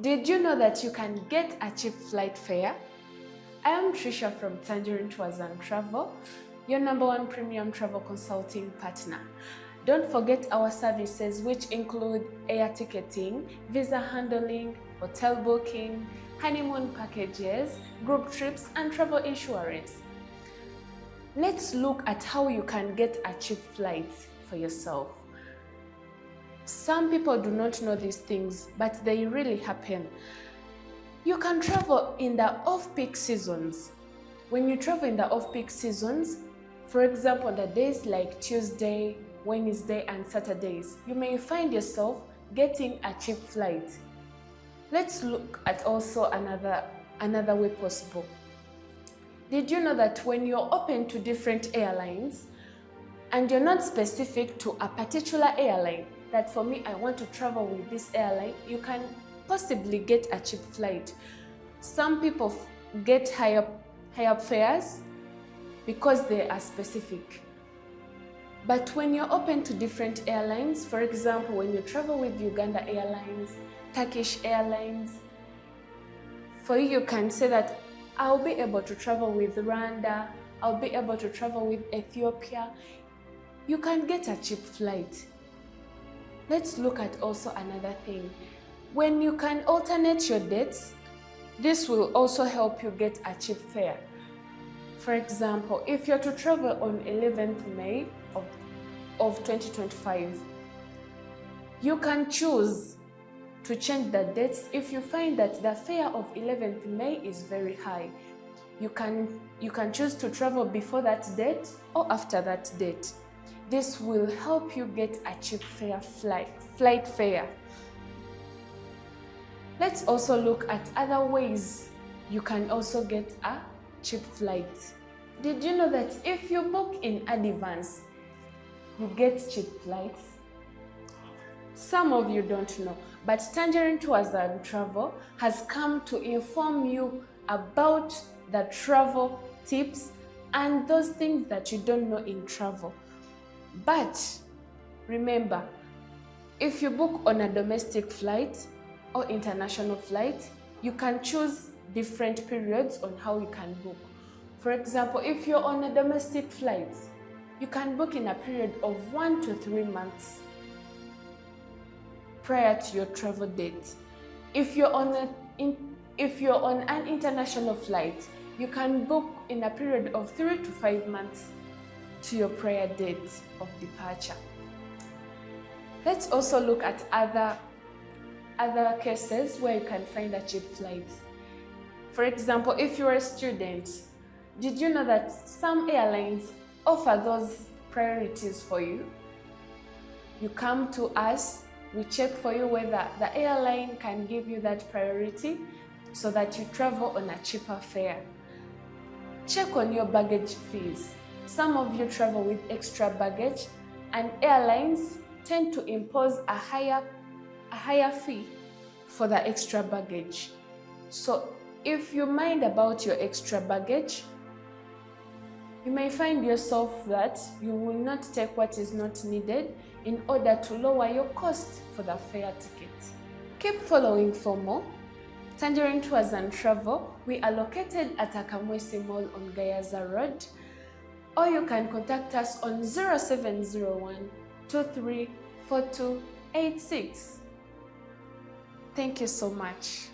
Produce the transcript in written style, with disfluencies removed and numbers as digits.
Did you know that you can get a cheap flight fare? I am Trisha from Tangerine Tours and Travel, your #1 premium travel consulting partner. Don't forget our services, which include air ticketing, visa handling, hotel booking, honeymoon packages, group trips, and travel insurance. Let's look at how you can get a cheap flight for yourself. Some people do not know these things, but they really happen. You can travel in the off-peak seasons. When you travel in the off-peak seasons, for example, the days like Tuesday, Wednesday, and Saturdays, you may find yourself getting a cheap flight. Let's look at also another way possible. Did you know that when you're open to different airlines and you're not specific to a particular airline, that for me, I want to travel with this airline, you can possibly get a cheap flight. Some people get higher fares because they are specific. But when you're open to different airlines, for example, when you travel with Uganda Airlines, Turkish Airlines, for you can say that I'll be able to travel with Rwanda, I'll be able to travel with Ethiopia. You can get a cheap flight. Let's look at also another thing. When you can alternate your dates, this will also help you get a cheap fare. For example, if you're to travel on 11th May of 2025, you can choose to change the dates if you find that the fare of 11th May is very high. You can choose to travel before that date or after that date. This will help you get a cheap flight fare. Let's also look at other ways you can also get a cheap flight. Did you know that if you book in advance, you get cheap flights? Some of you don't know, but Tangerine Tours and Travel has come to inform you about the travel tips and those things that you don't know in travel. But remember, if you book on a domestic flight or international flight, you can choose different periods on how you can book. For example, if you're on a domestic flight, you can book in a period of 1 to 3 months prior to your travel date. If you're on an international flight, you can book in a period of 3 to 5 months to your prior date of departure. Let's also look at other cases where you can find a cheap flight. For example, if you're a student, did you know that some airlines offer those priorities for you? You come to us, we check for you whether the airline can give you that priority so that you travel on a cheaper fare. Check on your baggage fees. Some of you travel with extra baggage, and airlines tend to impose a higher fee for the extra baggage. So if you mind about your extra baggage, you may find yourself that you will not take what is not needed in order to lower your cost for the fare ticket. Keep following for more. Tangerine Tours and Travel, we are located at Akamwesi Mall on Gayaza Road, or you can contact us on 0701 234286. Thank you so much.